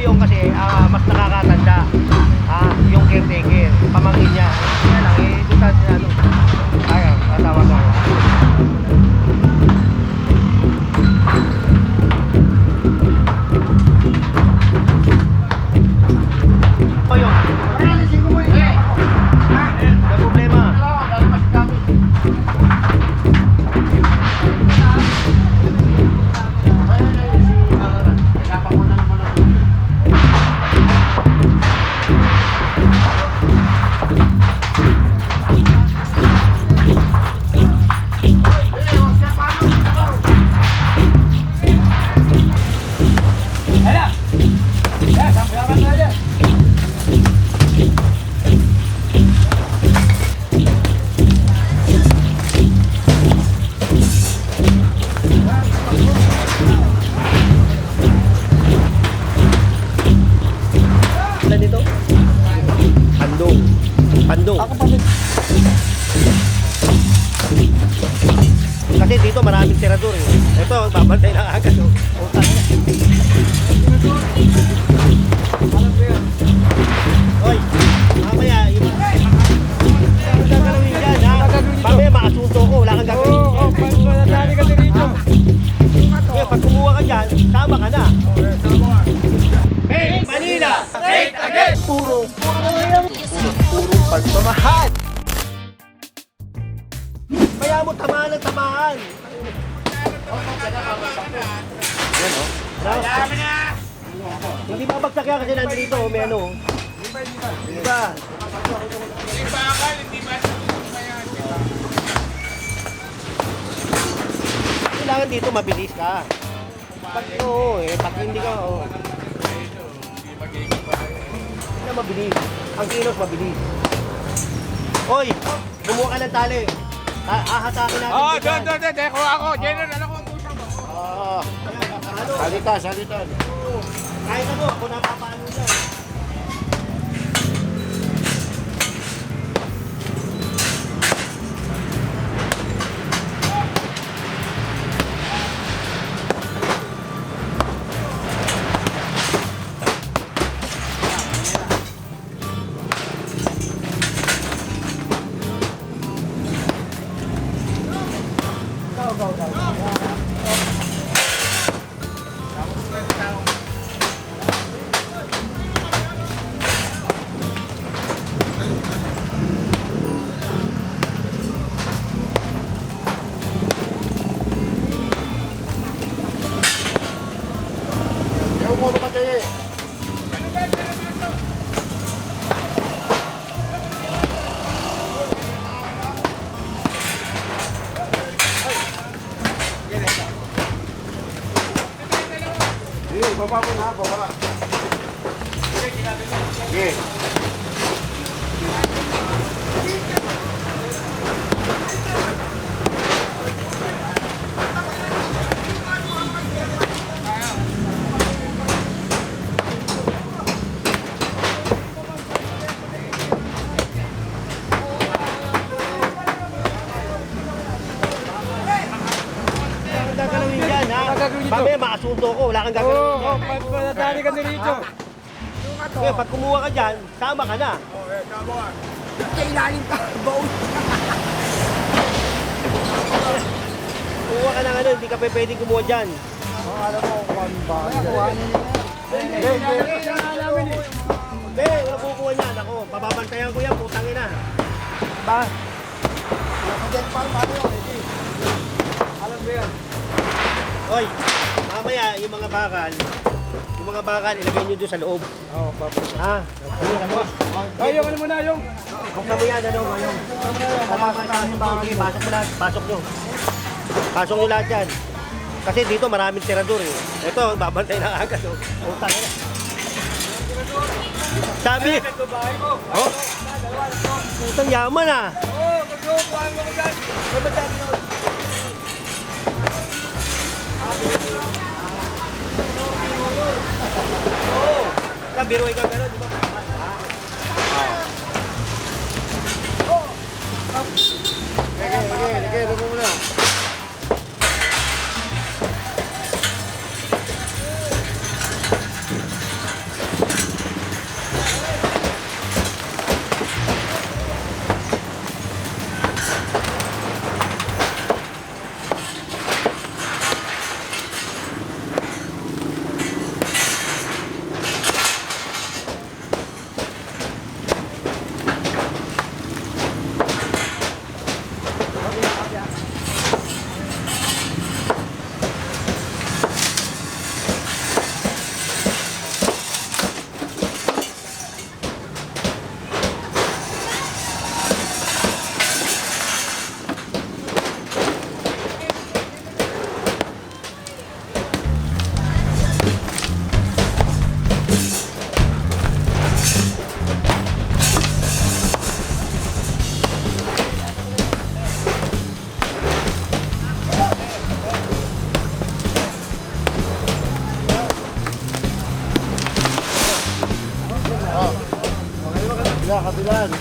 Poyong kasi mas nakakatanda. Yung caretaker, pamangkin niya. Kaya lang, doon sa ano. Kaya, tatawag ako. Poyong. May problema. Ano dito? Pandong. Pandong. Ako pa din. Kasi dito maraming tirador eh. Ito, babantay na agad. Oh. Oy, mamaya, ang gagalawin dyan ha. Mamaya makasunto ko, wala kang gagawin. Oo, panatali ka din rito. Pag kumuha ka dyan, tama ka na. Make Manila great again! Puro pagmamahal. Kaya mo tamaan ng tamaan. Yan o. Hindi babagsak yan kasi nandito, may ano. Diba? Kailangan dito mabilis ka. Pag hindi ka, hindi na mabilis. Ang kilos mabilis. Oy, bumuha ka ng tali. Ahatakin natin. Doon. Kuha ako. General, ano ko ang pusang ba? Ano? Salita. Kahit ako napapaano dyan. Baba mo na, baba. Sige. Gagalawin dyan ha. Mamaya makasunto ko, wala kang gagawin. Oo, panatali ka din rito. Pag kumuha ka dyan, tama ka na. Kailalim ka, baon. Kumuha ka ng hindi ka pwedeng kumuha dyan. Alam mo, kung ba? Hindi, wala kukuha niyan. Ako, pababantayan ko yan, putang ina. Ba? Alam mo yan. Oy, mamaya yung mga bakal, ilagay nyo doon sa loob. Oo, papasok. Ha? Ay, yung ano mo na, yung. Buksan mo yan, yung. Sige, pasok mo lahat, pasok nyo. Pasok nyo lahat yan. Kasi dito maraming tirador eh. Ito, babantay na agad. Putang ina. Sabi, oh, putang yaman ah. Oo, maglukuhan mo ko dyan. Biro ikaw gano'n, di ba? Sige, lupo mo na. kabila, kabilaan.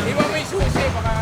Iwan mo yung susi, baka...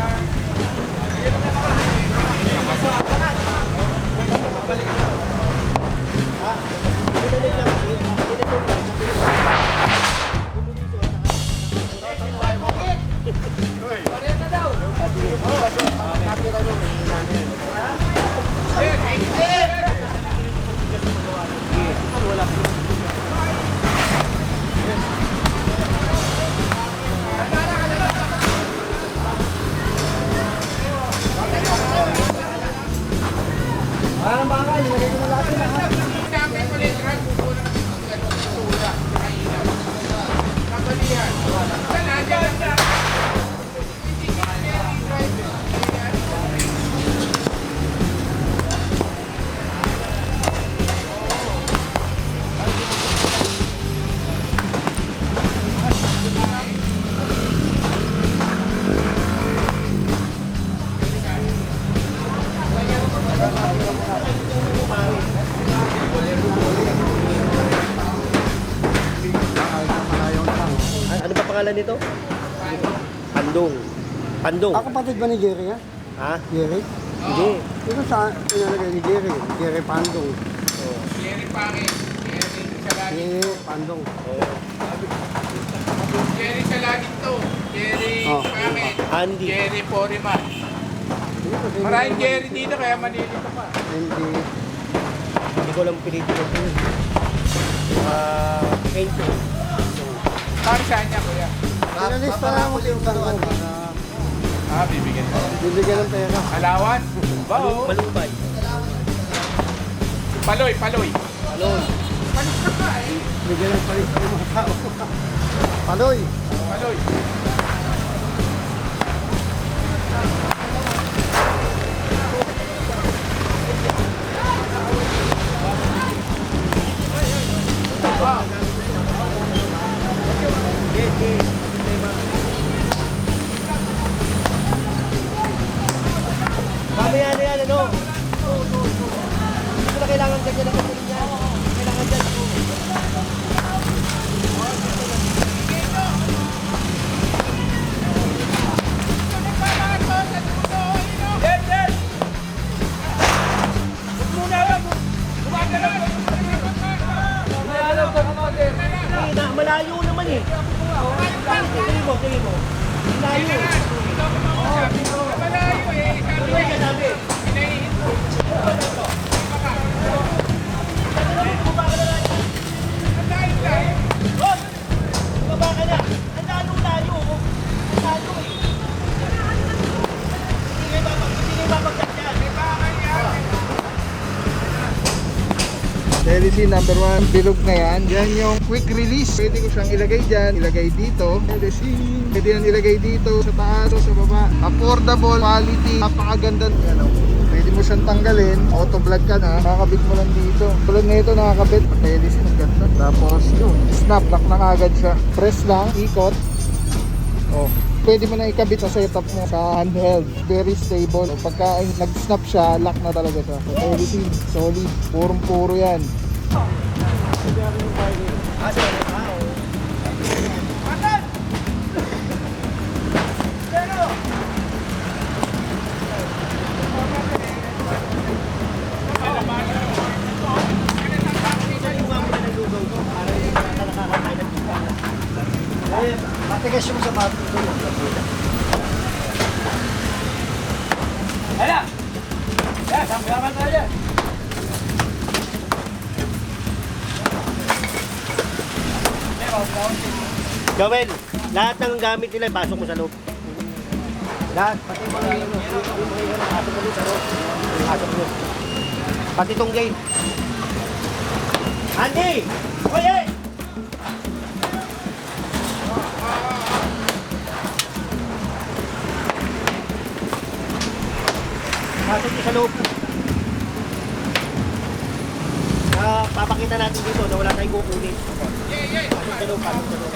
Ano ba pangalan nito? Pandong. Pandong. Kapatid ba ni Jerry ha? Ha? Jerry? Hindi. Ito sa inalagay ni Jerry. Jerry Pandong. Jerry Pangit, Jerry Salagit. Jerry Pandong. Jerry Salagit to. Jerry Oh. Pangit. Andy. Jerry Poriman. Maraming Jerry dito kaya malilito pa. Hindi. Hindi ko lang pinipili ko. Kento. Para saan niya kuya? Pinalista na mo yung Pandong. Bibigyan ko. Bibigyan ng pera. Alawan? Bao. Malubay. Paloy, paloy. Alon. Bibigyan ng palis ng mga tao. Paloy. Paloy. Mamaya na yan, ano? Hindi ko na kailangan ganyan na kasi yan. Kailangan dyan. Malayo naman eh. Tingin mo, tingin mo. Malayo. Malayo eh. Tuloy ka namin. Bumaba ka na. Ang layo. Ang layo eh. Hindi kayo babagsak yan. LC number 1, bilog na yan. Yan yung quick release. Pwede ko siyang ilagay dyan, ilagay dito. LC, pwede yan ilagay dito, sa taas o sa baba. Affordable, quality, napakaganda. Yan, oh. Pwede mo siyang tanggalin, auto vlog ka na, nakakabit mo lang dito. Tulad na ito, nakakabit, LC ng ganda. Tapos yun, snap, lock na agad siya. Press lang, ikot. Oh, pwede mo na ikabit sa setup mo sa handheld. Very stable. Pagka nag-snap siya, lock na talaga siya. So, everything solid. Purong-puro yan. Matigas yung sapato ko. Hala! Ya, sambayaman tayo. Joel, lahat ng gamit nila, pasok mo sa loob. Lahat, pati yung mga yun, pasok mo sa loob. Pasok mo. Pati itong gate. Andy! Oye! Pasok mo sa loob. Papakita natin dito na wala tayong kukunin. Pasok sa loob, pasok sa loob.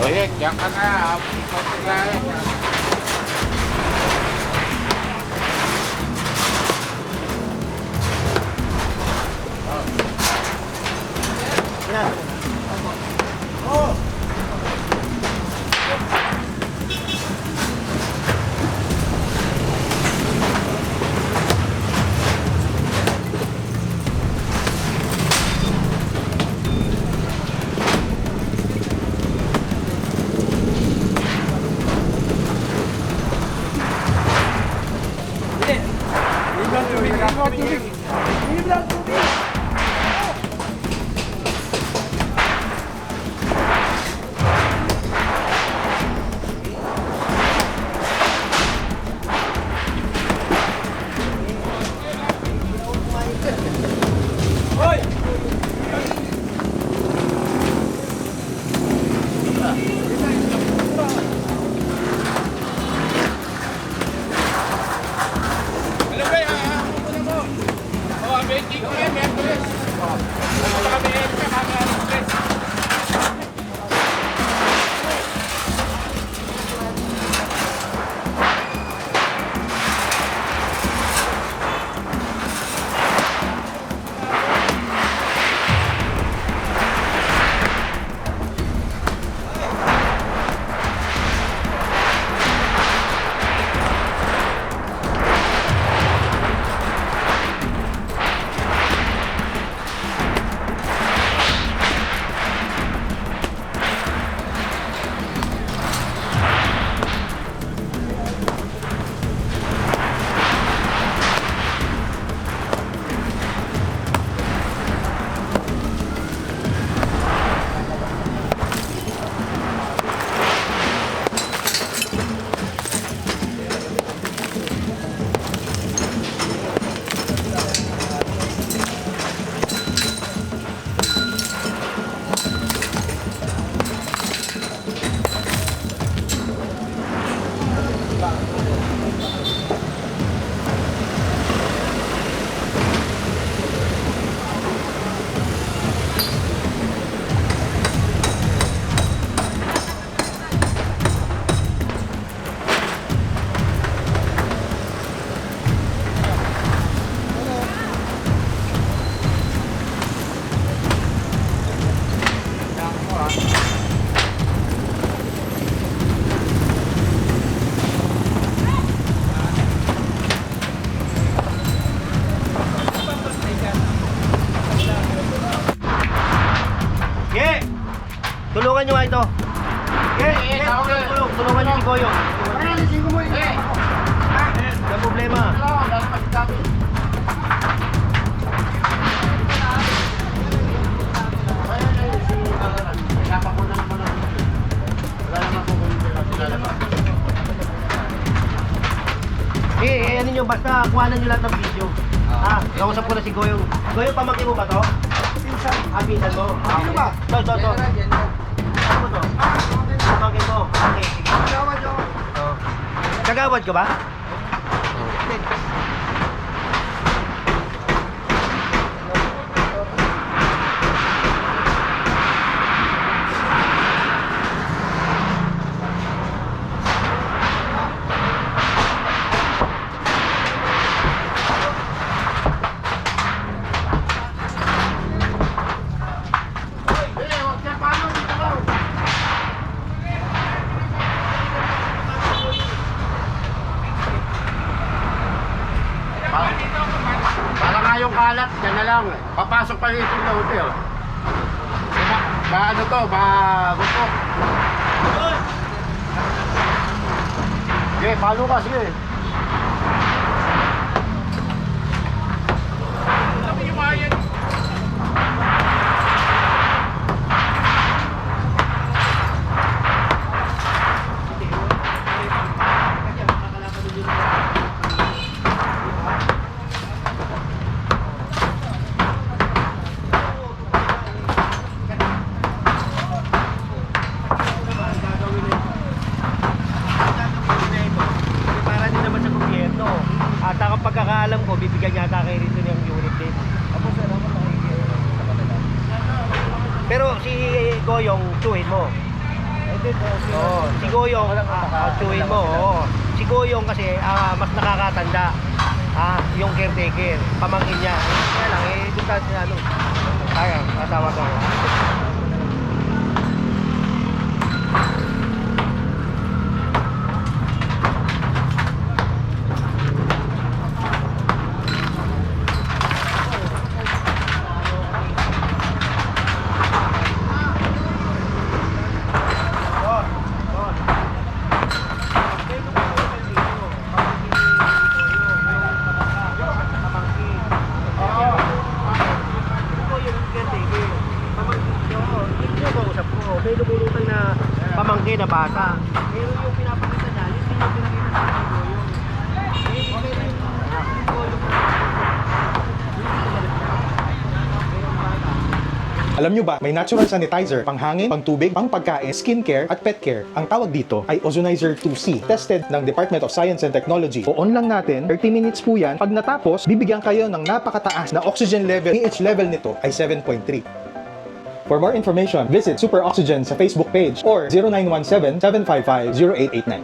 Oye, diyan ka na. Pagkakain. Yan. Oh! Ano ba yan? Ano mo? Oh, amazing ko yan. Ano kami yan? Kaka-stress. Tulungan nyo nga ito. Tulungan nyo si Goyong. Walang problema. Ano nyo, basta kuhanan nyo lahat ng video. Kausap ko na si Goyong. Goyong, pamangkin mo ba to? Pinsan mo? Sino ba? To. Ano mo to? Pamangkin mo. Okay, sige. Kagawad ka ba? Para nga yung kalat, yan na lang. Papasok pa dito ng hotel. Ano to, gusto. Sige, palo ka, sige. Sabi yung bayan. Para din naman sa gobyerno. At ang pagkakaalam ko, bibigyan yata kayo rito ng unit din. Ako sir, ako pero si Goyong, tuhin mo. Oo, si Goyong, tuhin mo. Oo. Si Goyong kasi mas nakakatanda. Yung caretaker, pamangkin niya. Kaya lang, doon tayo ano. Kaya, matawag ako. May lumulutang na pamangkin na bata. Pero yung pinapakita niya, hindi yung pinakita sa video yung Alam nyo ba, may natural sanitizer, panghangin, pangtubig, pangpagkain, skincare, at pet care. Ang tawag dito ay Ozonizer 2C. Tested ng Department of Science and Technology. O-on lang natin, 30 minutes po yan. Pag natapos, bibigyan kayo ng napakataas na oxygen level. pH level nito ay 7.3. For more information, visit Super Oxygen sa Facebook page or 0917-755-0889.